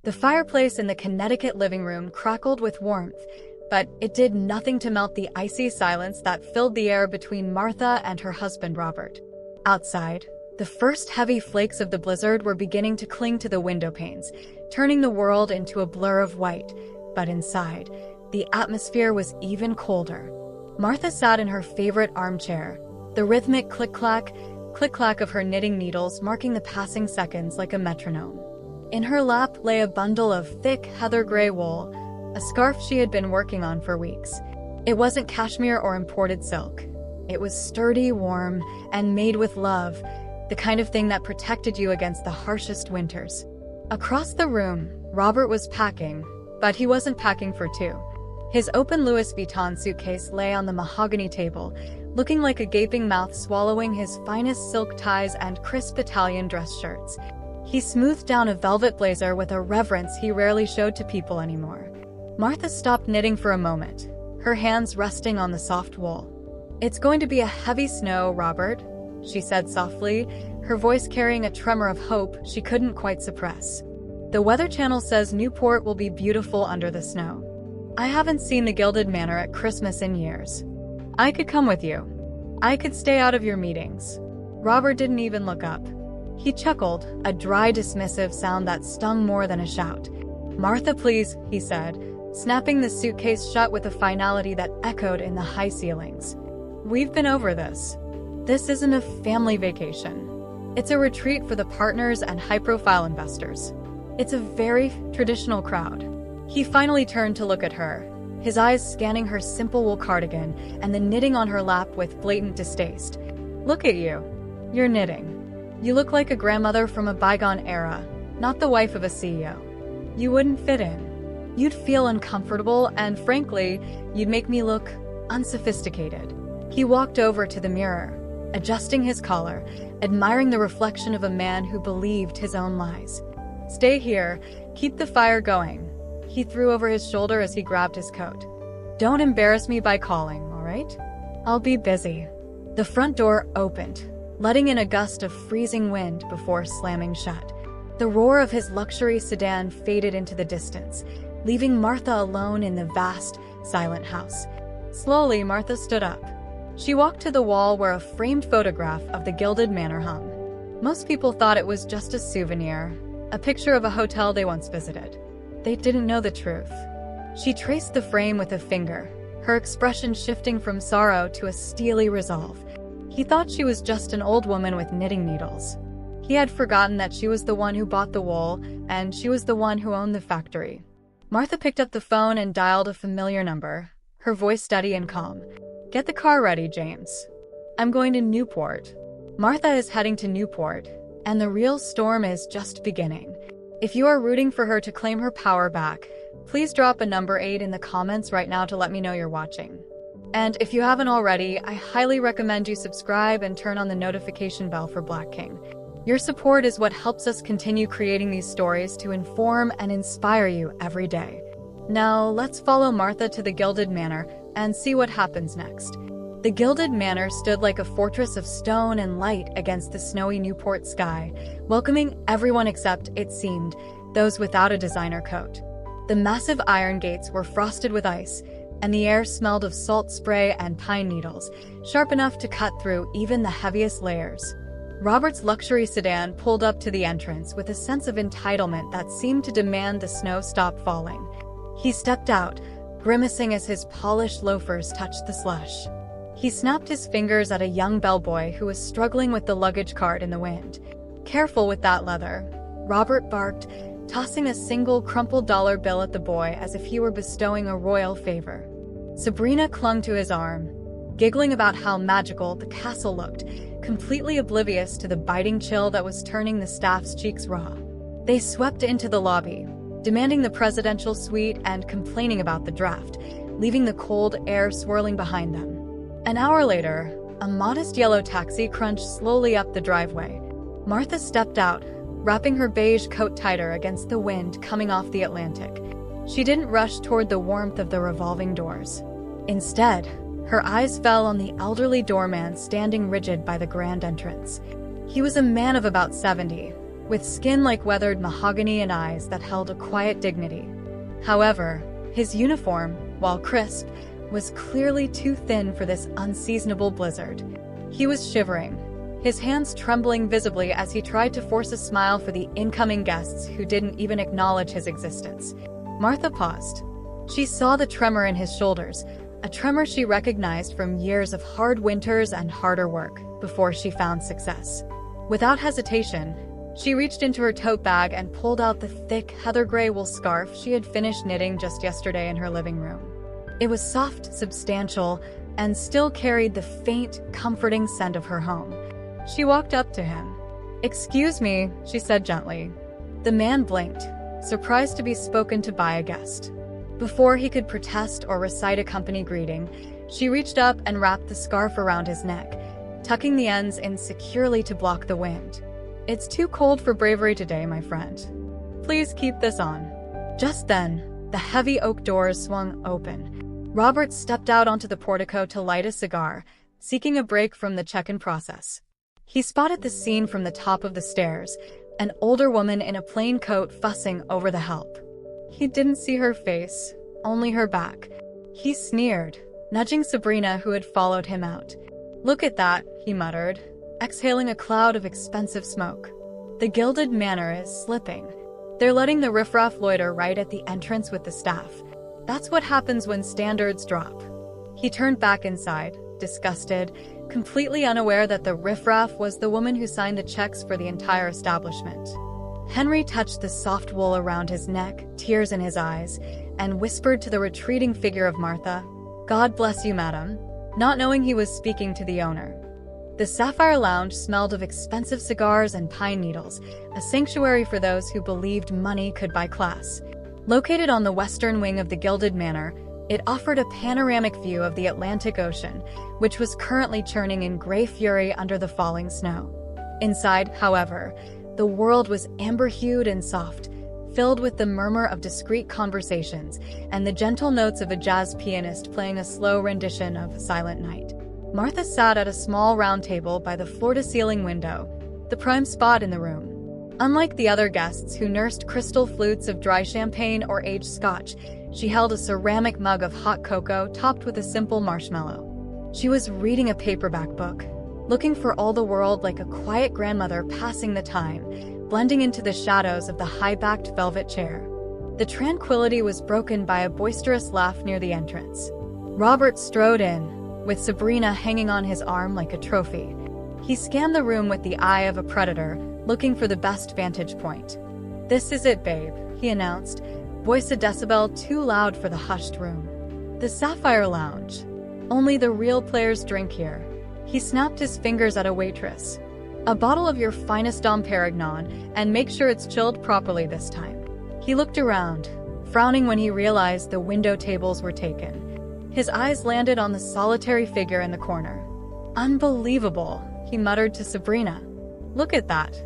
The fireplace in the Connecticut living room crackled with warmth, but it did nothing to melt the icy silence that filled the air between Martha and her husband Robert. Outside, the first heavy flakes of the blizzard were beginning to cling to the window panes, turning the world into a blur of white. But inside, the atmosphere was even colder. Martha sat in her favorite armchair, the rhythmic click-clack of her knitting needles marking the passing seconds like a metronome. In her lap lay a bundle of thick heather gray wool, a scarf she had been working on for weeks. It wasn't cashmere or imported silk. It was sturdy, warm, and made with love, the kind of thing that protected you against the harshest winters. Across the room, Robert was packing, but he wasn't packing for two. His open Louis Vuitton suitcase lay on the mahogany table, looking like a gaping mouth swallowing his finest silk ties and crisp Italian dress shirts. He smoothed down a velvet blazer with a reverence he rarely showed to people anymore. Martha stopped knitting for a moment, her hands resting on the soft wool. "It's going to be a heavy snow, Robert," she said softly, her voice carrying a tremor of hope she couldn't quite suppress. "The Weather Channel says Newport will be beautiful under the snow. I haven't seen the Gilded Manor at Christmas in years. I could come with you. I could stay out of your meetings." Robert didn't even look up. He chuckled, a dry, dismissive sound that stung more than a shout. "Martha, please," he said, snapping the suitcase shut with a finality that echoed in the high ceilings. "We've been over this. This isn't a family vacation. It's a retreat for the partners and high-profile investors. It's a very traditional crowd." He finally turned to look at her, his eyes scanning her simple wool cardigan and the knitting on her lap with blatant distaste. "Look at you. You're knitting. You look like a grandmother from a bygone era, not the wife of a CEO. You wouldn't fit in. You'd feel uncomfortable, and frankly, you'd make me look unsophisticated." He walked over to the mirror, adjusting his collar, admiring the reflection of a man who believed his own lies. "Stay here, keep the fire going," he threw over his shoulder as he grabbed his coat. "Don't embarrass me by calling, all right? I'll be busy." The front door opened, letting in a gust of freezing wind before slamming shut. The roar of his luxury sedan faded into the distance, leaving Martha alone in the vast, silent house. Slowly, Martha stood up. She walked to the wall where a framed photograph of the Gilded Manor hung. Most people thought it was just a souvenir, a picture of a hotel they once visited. They didn't know the truth. She traced the frame with a finger, her expression shifting from sorrow to a steely resolve. He thought she was just an old woman with knitting needles. He had forgotten that she was the one who bought the wool, and she was the one who owned the factory. Martha picked up the phone and dialed a familiar number, her voice steady and calm. "Get the car ready, James. I'm going to Newport." Martha is heading to Newport, and the real storm is just beginning. If you are rooting for her to claim her power back, please drop a number 8 in the comments right now to let me know you're watching. And if you haven't already, I highly recommend you subscribe and turn on the notification bell for Black King. Your support is what helps us continue creating these stories to inform and inspire you every day. Now, let's follow Martha to the Gilded Manor and see what happens next. The Gilded Manor stood like a fortress of stone and light against the snowy Newport sky, welcoming everyone except, it seemed, those without a designer coat. The massive iron gates were frosted with ice, and the air smelled of salt spray and pine needles, sharp enough to cut through even the heaviest layers. Robert's luxury sedan pulled up to the entrance with a sense of entitlement that seemed to demand the snow stop falling. He stepped out, grimacing as his polished loafers touched the slush. He snapped his fingers at a young bellboy who was struggling with the luggage cart in the wind. "Careful with that leather," Robert barked, tossing a single crumpled dollar bill at the boy as if he were bestowing a royal favor. Sabrina clung to his arm, giggling about how magical the castle looked, completely oblivious to the biting chill that was turning the staff's cheeks raw. They swept into the lobby, demanding the presidential suite and complaining about the draft, leaving the cold air swirling behind them. An hour later, a modest yellow taxi crunched slowly up the driveway. Martha stepped out, wrapping her beige coat tighter against the wind coming off the Atlantic. She didn't rush toward the warmth of the revolving doors. Instead, her eyes fell on the elderly doorman standing rigid by the grand entrance. He was a man of about 70, with skin like weathered mahogany and eyes that held a quiet dignity. However, his uniform, while crisp, was clearly too thin for this unseasonable blizzard. He was shivering, his hands trembling visibly as he tried to force a smile for the incoming guests who didn't even acknowledge his existence. Martha paused. She saw the tremor in his shoulders, a tremor she recognized from years of hard winters and harder work before she found success. Without hesitation, she reached into her tote bag and pulled out the thick, heather gray wool scarf she had finished knitting just yesterday in her living room. It was soft, substantial, and still carried the faint, comforting scent of her home. She walked up to him. "Excuse me," she said gently. The man blinked, surprised to be spoken to by a guest. Before he could protest or recite a company greeting, she reached up and wrapped the scarf around his neck, tucking the ends in securely to block the wind. "It's too cold for bravery today, my friend. Please keep this on." Just then, the heavy oak doors swung open. Robert stepped out onto the portico to light a cigar, seeking a break from the check-in process. He spotted the scene from the top of the stairs, an older woman in a plain coat fussing over the help. He didn't see her face, only her back. He sneered, nudging Sabrina, who had followed him out. "Look at that," he muttered, exhaling a cloud of expensive smoke. "The Gilded Manor is slipping. They're letting the riffraff loiter right at the entrance with the staff. That's what happens when standards drop." He turned back inside, disgusted, completely unaware that the riffraff was the woman who signed the checks for the entire establishment. Henry touched the soft wool around his neck, tears in his eyes, and whispered to the retreating figure of Martha, "God bless you, madam," not knowing he was speaking to the owner. The Sapphire Lounge smelled of expensive cigars and pine needles, a sanctuary for those who believed money could buy class. Located on the western wing of the Gilded Manor, it offered a panoramic view of the Atlantic Ocean, which was currently churning in gray fury under the falling snow. Inside, however, the world was amber-hued and soft, filled with the murmur of discreet conversations and the gentle notes of a jazz pianist playing a slow rendition of Silent Night. Martha sat at a small round table by the floor-to-ceiling window, the prime spot in the room. Unlike the other guests who nursed crystal flutes of dry champagne or aged scotch, she held a ceramic mug of hot cocoa topped with a simple marshmallow. She was reading a paperback book, looking for all the world like a quiet grandmother passing the time, blending into the shadows of the high-backed velvet chair. The tranquility was broken by a boisterous laugh near the entrance. Robert strode in, with Sabrina hanging on his arm like a trophy. He scanned the room with the eye of a predator, looking for the best vantage point. "This is it, babe," he announced, voice a decibel too loud for the hushed room. "The Sapphire Lounge. Only the real players drink here." He snapped his fingers at a waitress. "A bottle of your finest Dom Perignon, and make sure it's chilled properly this time." He looked around, frowning when he realized the window tables were taken. His eyes landed on the solitary figure in the corner. "Unbelievable," he muttered to Sabrina. "Look at that.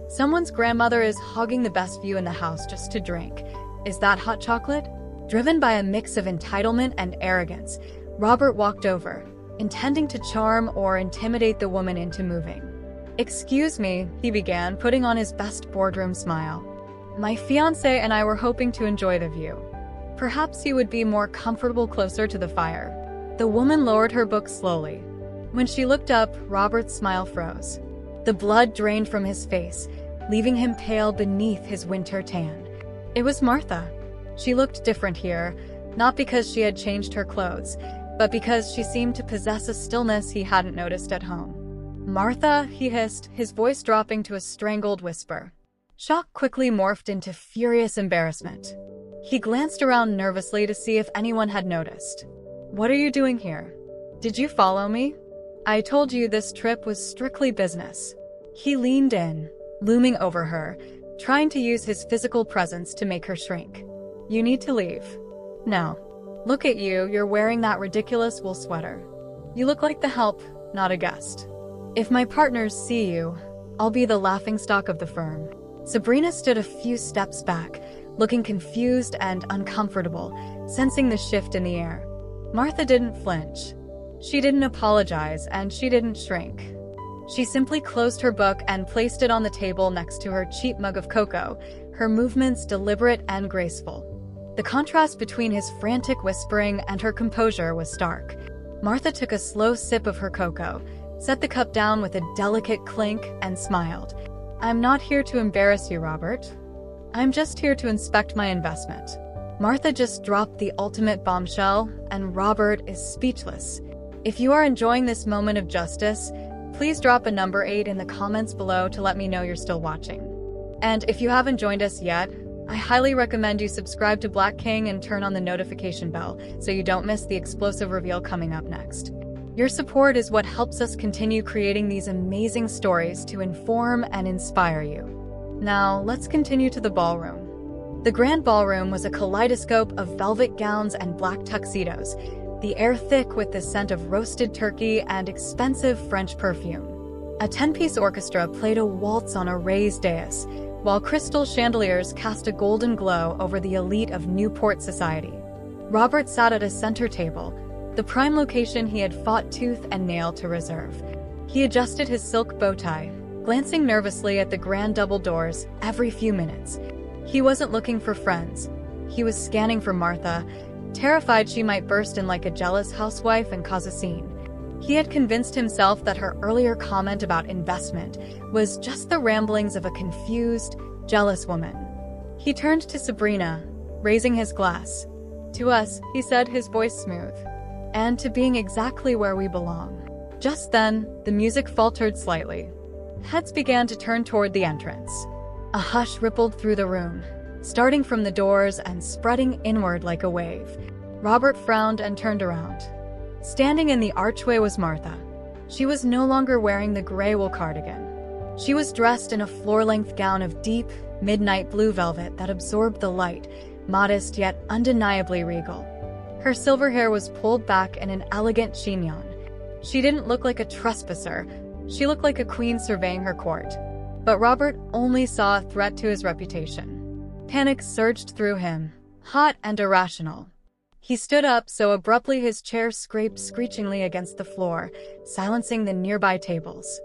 Someone's grandmother is hogging the best view in the house just to drink. Is that hot chocolate?" Driven by a mix of entitlement and arrogance, Robert walked over, intending to charm or intimidate the woman into moving. "Excuse me," he began, putting on his best boardroom smile. "My fiancé and I were hoping to enjoy the view. Perhaps you would be more comfortable closer to the fire." The woman lowered her book slowly. When she looked up, Robert's smile froze. The blood drained from his face, leaving him pale beneath his winter tan. It was Martha. She looked different here, not because she had changed her clothes, but because she seemed to possess a stillness he hadn't noticed at home. "Martha," he hissed, his voice dropping to a strangled whisper. Shock quickly morphed into furious embarrassment. He glanced around nervously to see if anyone had noticed. "What are you doing here? Did you follow me? I told you this trip was strictly business." He leaned in, looming over her, trying to use his physical presence to make her shrink. "You need to leave. No. Look at you, you're wearing that ridiculous wool sweater. You look like the help, not a guest. If my partners see you, I'll be the laughingstock of the firm." Sabrina stood a few steps back, looking confused and uncomfortable, sensing the shift in the air. Martha didn't flinch. She didn't apologize, and she didn't shrink. She simply closed her book and placed it on the table next to her cheap mug of cocoa, her movements deliberate and graceful. The contrast between his frantic whispering and her composure was stark. Martha took a slow sip of her cocoa, set the cup down with a delicate clink, and smiled. "I'm not here to embarrass you, Robert. I'm just here to inspect my investment." Martha just dropped the ultimate bombshell, and Robert is speechless. If you are enjoying this moment of justice, please drop a number 8 in the comments below to let me know you're still watching. And if you haven't joined us yet, I highly recommend you subscribe to Black King and turn on the notification bell so you don't miss the explosive reveal coming up next. Your support is what helps us continue creating these amazing stories to inform and inspire you. Now, let's continue to the ballroom. The grand ballroom was a kaleidoscope of velvet gowns and black tuxedos, the air thick with the scent of roasted turkey and expensive French perfume. A 10-piece orchestra played a waltz on a raised dais, while crystal chandeliers cast a golden glow over the elite of Newport society. Robert sat at a center table, the prime location he had fought tooth and nail to reserve. He adjusted his silk bow tie, glancing nervously at the grand double doors every few minutes. He wasn't looking for friends. He was scanning for Martha, terrified she might burst in like a jealous housewife and cause a scene. He had convinced himself that her earlier comment about investment was just the ramblings of a confused, jealous woman. He turned to Sabrina, raising his glass. "To us," he said, his voice smooth, "and to being exactly where we belong." Just then, the music faltered slightly. Heads began to turn toward the entrance. A hush rippled through the room, starting from the doors and spreading inward like a wave. Robert frowned and turned around. Standing in the archway was Martha. She was no longer wearing the gray wool cardigan. She was dressed in a floor-length gown of deep, midnight blue velvet that absorbed the light, modest yet undeniably regal. Her silver hair was pulled back in an elegant chignon. She didn't look like a trespasser. She looked like a queen surveying her court. But Robert only saw a threat to his reputation. Panic surged through him, hot and irrational. He stood up so abruptly his chair scraped screechingly against the floor, silencing the nearby tables.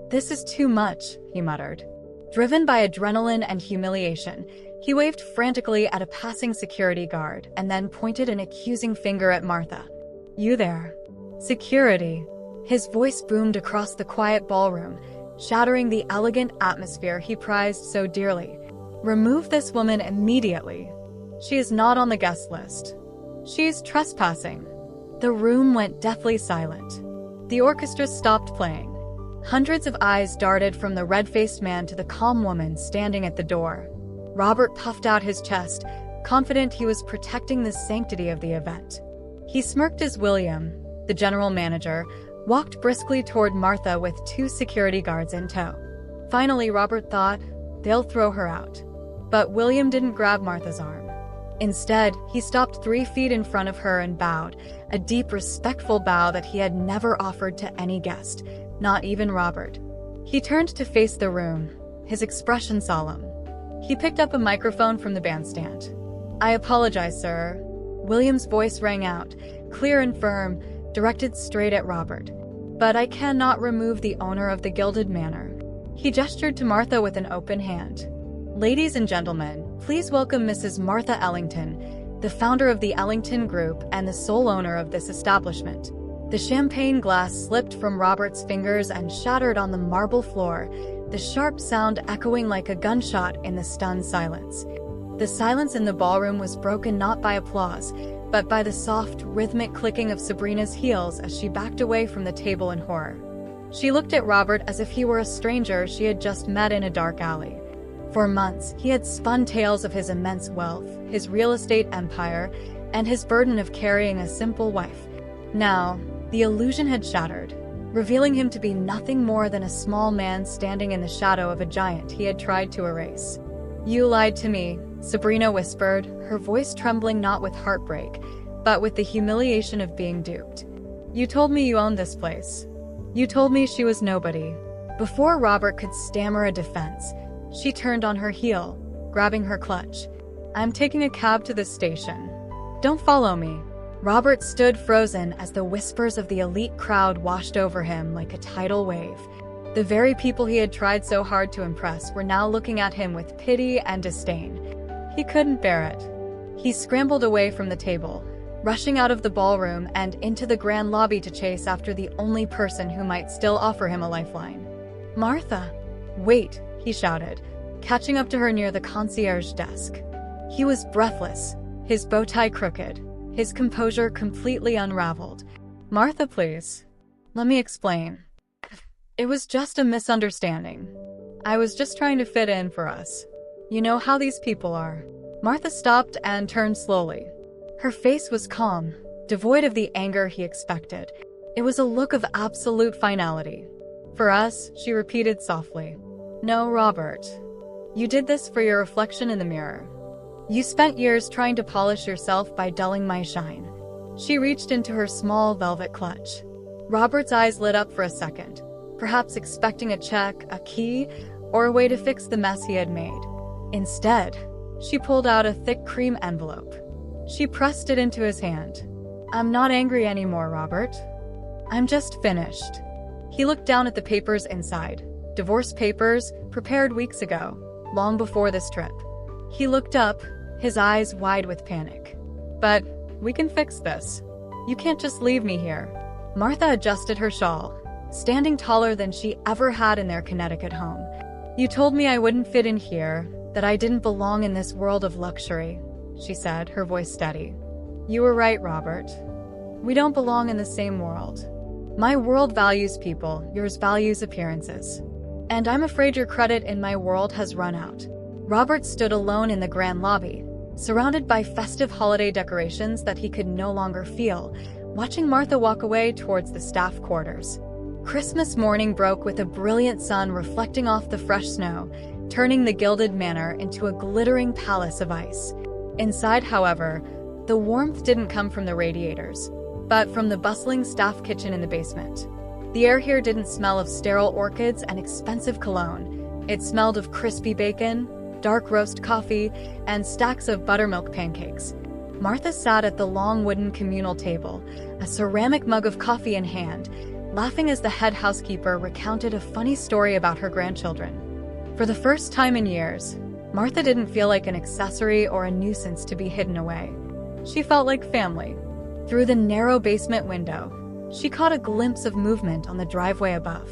"This is too much," he muttered. Driven by adrenaline and humiliation, he waved frantically at a passing security guard and then pointed an accusing finger at Martha. "You there." "Security." His voice boomed across the quiet ballroom, shattering the elegant atmosphere he prized so dearly. "Remove this woman immediately. She is not on the guest list. She's trespassing." The room went deathly silent. The orchestra stopped playing. Hundreds of eyes darted from the red-faced man to the calm woman standing at the door. Robert puffed out his chest, confident he was protecting the sanctity of the event. He smirked as William, the general manager, walked briskly toward Martha with 2 security guards in tow. Finally, Robert thought, they'll throw her out. But William didn't grab Martha's arm. Instead, he stopped 3 feet in front of her and bowed, a deep, respectful bow that he had never offered to any guest, not even Robert. He turned to face the room, his expression solemn. He picked up a microphone from the bandstand. "I apologize, sir." William's voice rang out, clear and firm, directed straight at Robert. "But I cannot remove the owner of the Gilded Manor." He gestured to Martha with an open hand. "Ladies and gentlemen, please welcome Mrs. Martha Ellington, the founder of the Ellington Group and the sole owner of this establishment." The champagne glass slipped from Robert's fingers and shattered on the marble floor, the sharp sound echoing like a gunshot in the stunned silence. The silence in the ballroom was broken not by applause, but by the soft, rhythmic clicking of Sabrina's heels as she backed away from the table in horror. She looked at Robert as if he were a stranger she had just met in a dark alley. For months, he had spun tales of his immense wealth, his real estate empire, and his burden of carrying a simple wife. Now, the illusion had shattered, revealing him to be nothing more than a small man standing in the shadow of a giant he had tried to erase. "You lied to me," Sabrina whispered, her voice trembling not with heartbreak, but with the humiliation of being duped. "You told me you owned this place. You told me she was nobody." Before Robert could stammer a defense, she turned on her heel, grabbing her clutch. "I'm taking a cab to the station. Don't follow me." Robert stood frozen as the whispers of the elite crowd washed over him like a tidal wave. The very people he had tried so hard to impress were now looking at him with pity and disdain. He couldn't bear it. He scrambled away from the table, rushing out of the ballroom and into the grand lobby to chase after the only person who might still offer him a lifeline. "Martha! Wait!" he shouted, catching up to her near the concierge desk. He was breathless, his bow tie crooked, his composure completely unraveled. "Martha, please. Let me explain. It was just a misunderstanding. I was just trying to fit in for us. You know how these people are." Martha stopped and turned slowly. Her face was calm, devoid of the anger he expected. It was a look of absolute finality. "For us," she repeated softly. "No, Robert. You did this for your reflection in the mirror. You spent years trying to polish yourself by dulling my shine." She reached into her small velvet clutch. Robert's eyes lit up for a second, perhaps expecting a check, a key, or a way to fix the mess he had made. Instead, she pulled out a thick cream envelope. She pressed it into his hand. "I'm not angry anymore, Robert. I'm just finished." He looked down at the papers inside. Divorce papers, prepared weeks ago, long before this trip. He looked up, his eyes wide with panic. "But we can fix this. You can't just leave me here." Martha adjusted her shawl, standing taller than she ever had in their Connecticut home. "You told me I wouldn't fit in here, that I didn't belong in this world of luxury," she said, her voice steady. "You were right, Robert. We don't belong in the same world. My world values people, yours values appearances. And I'm afraid your credit in my world has run out." Robert stood alone in the grand lobby, surrounded by festive holiday decorations that he could no longer feel, watching Martha walk away towards the staff quarters. Christmas morning broke with a brilliant sun reflecting off the fresh snow, turning the gilded manor into a glittering palace of ice. Inside, however, the warmth didn't come from the radiators, but from the bustling staff kitchen in the basement. The air here didn't smell of sterile orchids and expensive cologne. It smelled of crispy bacon, dark roast coffee, and stacks of buttermilk pancakes. Martha sat at the long wooden communal table, a ceramic mug of coffee in hand, laughing as the head housekeeper recounted a funny story about her grandchildren. For the first time in years, Martha didn't feel like an accessory or a nuisance to be hidden away. She felt like family. Through the narrow basement window, she caught a glimpse of movement on the driveway above.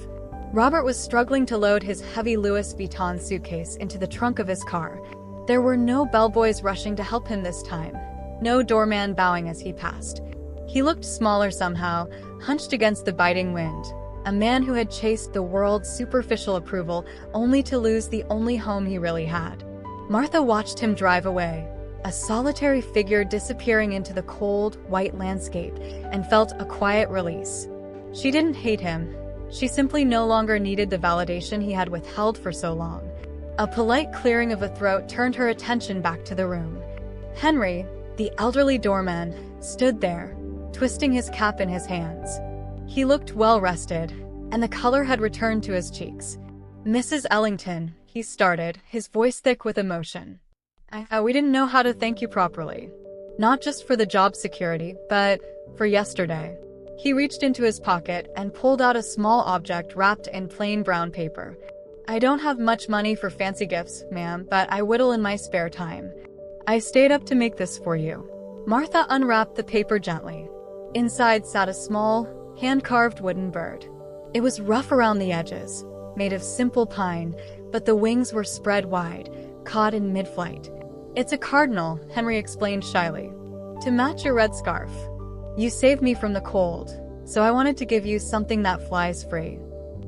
Robert was struggling to load his heavy Louis Vuitton suitcase into the trunk of his car. There were no bellboys rushing to help him this time, no doorman bowing as he passed. He looked smaller somehow, hunched against the biting wind, a man who had chased the world's superficial approval only to lose the only home he really had. Martha watched him drive away, a solitary figure disappearing into the cold, white landscape, and felt a quiet release. She didn't hate him. She simply no longer needed the validation he had withheld for so long. A polite clearing of a throat turned her attention back to the room. Henry, the elderly doorman, stood there, twisting his cap in his hands. He looked well-rested, and the color had returned to his cheeks. "Mrs. Ellington," he started, his voice thick with emotion. We didn't know how to thank you properly. Not just for the job security, but for yesterday." He reached into his pocket and pulled out a small object wrapped in plain brown paper. "I don't have much money for fancy gifts, ma'am, but I whittle in my spare time. I stayed up to make this for you." Martha unwrapped the paper gently. Inside sat a small, hand-carved wooden bird. It was rough around the edges, made of simple pine, but the wings were spread wide, caught in mid-flight. "It's a cardinal," Henry explained shyly, "to match your red scarf. You saved me from the cold, so I wanted to give you something that flies free."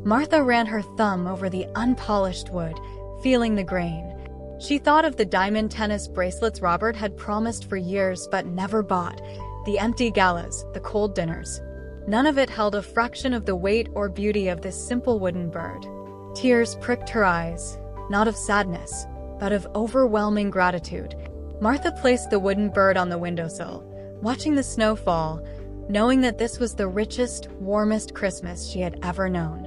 Martha ran her thumb over the unpolished wood, feeling the grain. She thought of the diamond tennis bracelets Robert had promised for years but never bought, the empty galas, the cold dinners. None of it held a fraction of the weight or beauty of this simple wooden bird. Tears pricked her eyes, not of sadness, but of overwhelming gratitude. Martha placed the wooden bird on the windowsill, watching the snow fall, knowing that this was the richest, warmest Christmas she had ever known.